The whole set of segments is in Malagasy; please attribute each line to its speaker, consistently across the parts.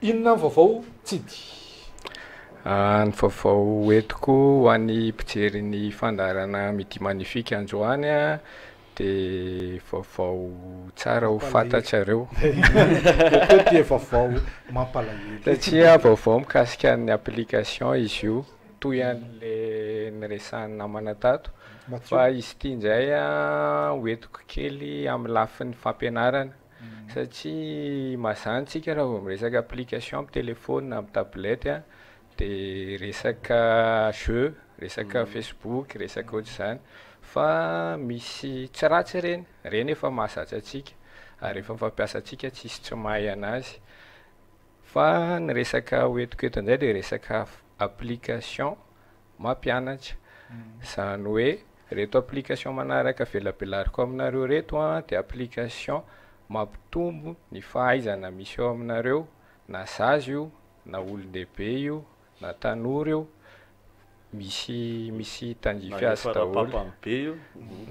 Speaker 1: Inona ny vaovao tsidy?
Speaker 2: Ny vaovao entiko ho an'ny mpijery ny fandaharana Midi Magnifique androany a dia vaovao tsara ho fantatrareo.
Speaker 1: Koa dia vaovao mampalahelo.
Speaker 2: Satria vaovao mikasika ny application izy io, toy an'le niresahan'ny namana tato. Fa izy ity indray a hoentiko kely amin'ny lafin'ny fampianarana. Satria mazany tsika raha vao miresaka application amin'ny telefona, amin'ny tablety a, dia resaka jeu, resaka Facebook, resaka ohatr'izany. Fa misy tsy ratsy ireny, ireny efa mahazatra antsika ary efa fampiasa antsika tsisy tsy mahay anazy. Fa ny resaka hoentiko eto indray dia resaka application mampianatra. Izany hoe reto application manaraka avelabelariko aminareo reto a dia application mampitombo ny fahaizana misy ao aminareo, na zaza io, na olon-dehibe io, na tanora io, misy tandrify azy daholo.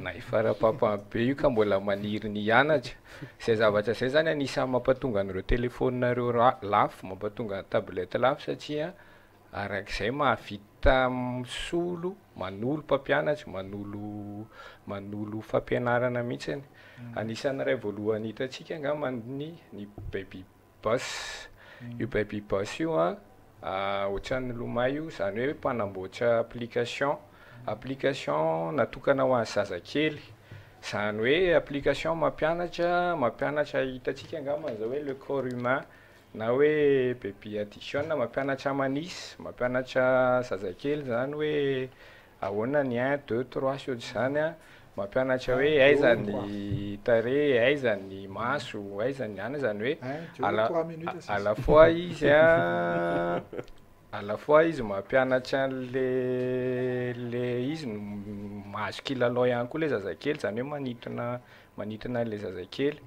Speaker 2: Na ifara-papany be io ka mbola maniry ny hianatra. Izay zavatra izay zany anisan'ny mampatonga an'ireo telefoninareo lafo, mampatonga ny tablety lafo satria arak'izay mahavita misolo, manolo mpampianatra, manolo fampianarana mihitsiny. Anisan'ny iray voalohany hitantsika angamba ny baby bus. Io baby bus io a ohatran'ny Lomay io, izany hoe mpanamboatra application natokana ho an'ny zazakely. Izany hoe application mampianatra hitantsika angamba izao hoe le corps humain, na hoe baby addition, mampianatra manisy, mampianatra zazakely izany hoe ahoana ny 1, 2, 3 sy ohatr'izany a. Mampianatra hoe aiza ny tarehy, aiza ny maso, aiza ny ana, izany hoe à la fois izy mampianatra le izy mahazo kilalao ihany koa le zazakely, izany hoe manintona le zazakely.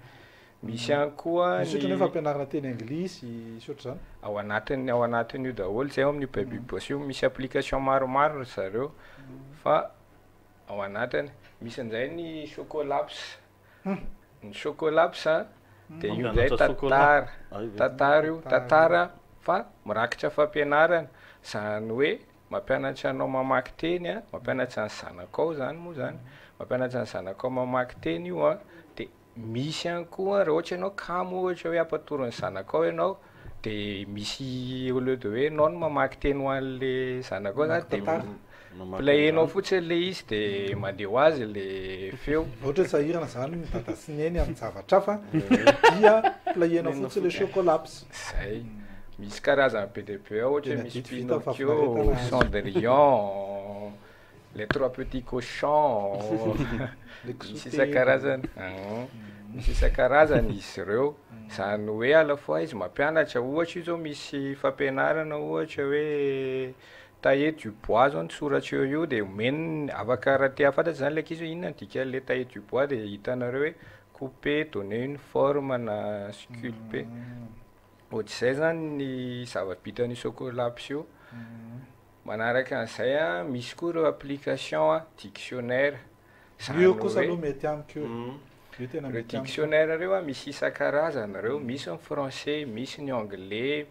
Speaker 2: Misy ihany koa
Speaker 1: misy ohatrany hoe fampianarana teny anglisy sy ohatr'izany.
Speaker 2: Ao anatin'io daholo zay ao amin'ny baby bus io misy application maromaro zareo, fa ao anatiny misy an'izay ny Chocolaps. Ny Chocolaps dia io izay tantara fa mirakitra fampianarana. Izany hoe mampianatra anao mamaky teny, mampianatra ny zanakao zany moa zany, mampianatra ny zanakao mamaky teny io a. Dia misy ihany koa raha ohatra ianao kamo ohatra hoe hampatory ny zanakao ianao, dia misy au lieu de hoe ianao no mamaky teny ho an'le zanakao zany, dia playenao fotsiny le izy dia mandeha ho azy le feo.
Speaker 1: Ohatra sahirana zany ny dada sy neny amin'ny zavatra fa dia playenao fotsiny le Chocolaps.
Speaker 2: Zay. Misy karazany be dia be ohatra misy Pinocchio, Cendrillon, les 3 petits cochons, misy isan-karazany. Misy isan-karazany izy ireo. Izany hoe à la fois izy mampianatra, ohatra io zao misy fampianarana ohatra hoe tailler du bois zao ny soratra eo dia omeny afaka raha te hafantatra zany le ankizy hoe inona ny dikan'le tailler du bois dia hitanareo hoe couper, donner une forme na sculpter. Ohatr'izay zany ny zava-bitan'ny Chocolaps io. Manaraka an'izay a misy koa ireo application dictionnaire.
Speaker 1: Io kosa aloha mety amiko io.
Speaker 2: Ireo dictionnaire ireo a misy isan-karazany ireo, misy ny français, misy ny anglais,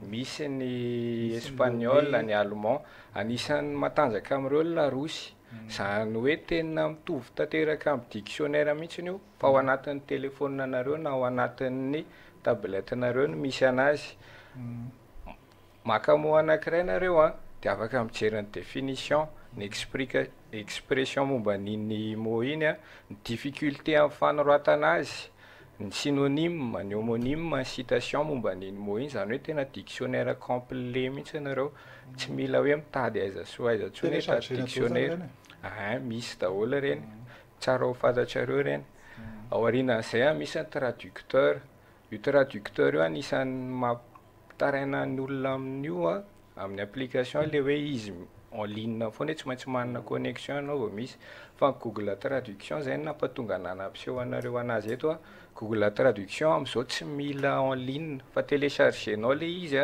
Speaker 2: misy ny espagnol, ny allemand. Anisan'ny matanjaka amin'ireo ny larosy. Izany hoe tena mitovy tanteraka amin'ny dictionnaire mihitsiny io, fa ao anatin'ny telefoninareo na ao anatin'ny tabletinareo no misy anazy. Maka mot anankiray nareo a dia afaka mijery ny définition, ny expression momba n'iny mot iny a, ny difficulté amin'ny fanoratana azy, ny synonyme, ny homonyme, ny citation momba n'iny mot iny. Izany hoe tena dictionnaire complet mihitsy nareo, tsy mila hoe mitady aiza soa aiza tsony hitady dictionnaire. Misy daholo ireny, tsara ho fantatrareo ireny. Ao aorianan'izay misy ny traducteur. Io traducteur io anisan'ny mampitaraina ny olona amin'io amin'ny application le hoe izy en ligne foana, tsy maintsy manana connexion ianao vao misy. Fa Google Traduction zay nampatonga nanampiseho anareo anazy eto. Google Traduction amin'izao tsy mila en ligne fa téléchargenao le izy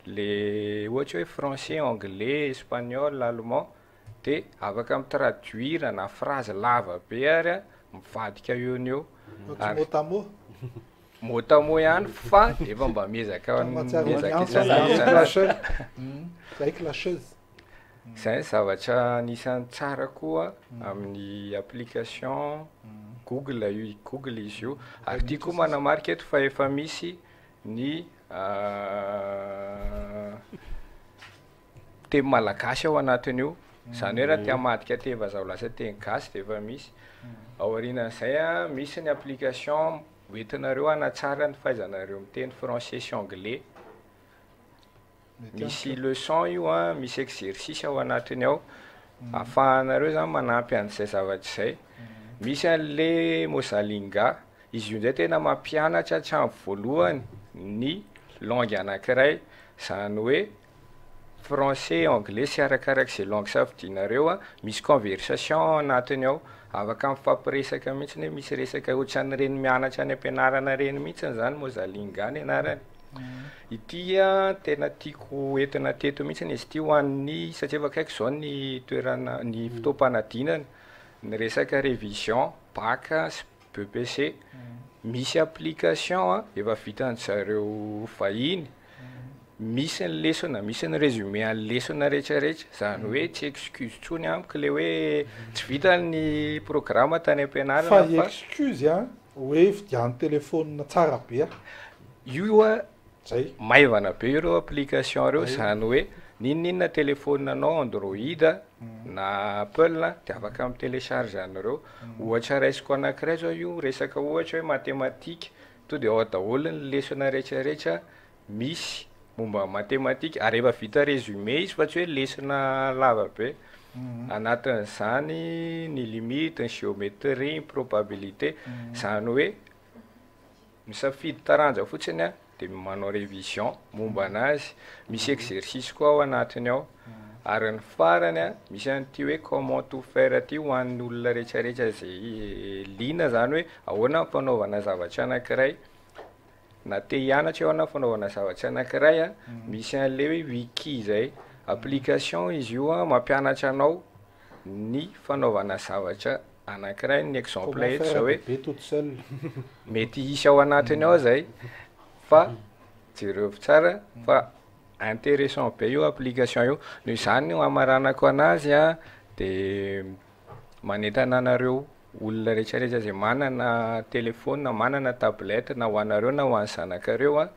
Speaker 2: le ohatra hoe français, anglais, espagnol, allemand, dia afaka mitraduire na phrase lava be ary mivadika eo ny eo.
Speaker 1: Mot à mot.
Speaker 2: motamo ihany fa efa mba miezaka
Speaker 1: clasheuse
Speaker 2: zay zavatra anisan'ny tsara koa amin'ny application Google izy io ary tia koa manamarika eto fa efa misy ny teny malagasy ao anatin'io zany hoe raha tia madika teva-zao lasa teny gasy de efa misy aorianan'izay misy ny application hoentinareo anatsara ny fahaizanareo miteny français sy anglais misy leçon io misy exercice ao anatiny ao ahafahanareo zany manampy an'izay zavatra zay misy an'le mozalinga izy io nzay tena mampianatra hatramin'ny voalohany ny langue anankiray zany hoe français anglais sy arakarak'izay langue safidinareo misy conversation anatiny ao afaka mifampiresaka mihitsy hoe misy resaka ohatran'ireny mianatra any ampianarana reny mihitsy zany mozalinga ny anarany ity tena tiako entina teto mihitsy izy ity ho an'ny satria efa kaiky zao ny toerana ny fotoam-panadinana ny resaka révision bac sy BEPC misy application efa vitan'zareo vahiny misy ny lesona misy ny résumé any lesona rehetrarehetra zany hoe tsy excuse tsony amiko le hoe tsy vita ny programme tany ampianarana
Speaker 1: fa excuse hoe vidian'ny téléphone tsara be
Speaker 2: io zay maivana be ireo application reo zany hoe ninninona téléphone anao Android na Apple de afaka télécharge anareo ohatra raisiko anankiray zao io resaka ohatra hoe mathématique to de ao daholo ny lesona rehetrarehetra misy momba mathématique ary efa vita résumé izy fa tsy hoe lesona lava be anatin'izany ny limite ny géométrie ny probabilité zany hoe misafidy taranja fotsiny de manao révision momba anazy misy exercice koa ao anatiny ao ary ny farany misy an'ity hoe comment tout faire ty ho an'ny olona rehetrarehetra zay lina zany hoe ahoana fanaovana zavatra anankiray na te hianatra eo ana fanaovana zavatra anankiray misy an'le hoe wiki zay application izy io mampianatra anao ny fanaovana zavatra anankiray ny exemple eto zao hoe mety hisy ao anatiny ao zay fa jereo tsara fa intéressant be io application io noho izany amaranako anazy de manentana anareo olona rehetrarehetra zay manana téléphone manana tablette na ho anareo na ho an'ny zanakareo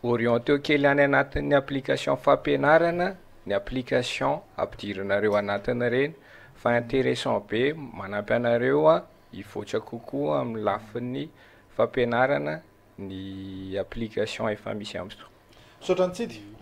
Speaker 2: orienté kely any anatin'ny application fampianarana ny application ampidirinareo anatiny reny fa intéressant be manampy anareo hivoatra kokoa amin'ny lafin'ny fampianarana ny application efa misy am'izao.
Speaker 1: Sotrantsidy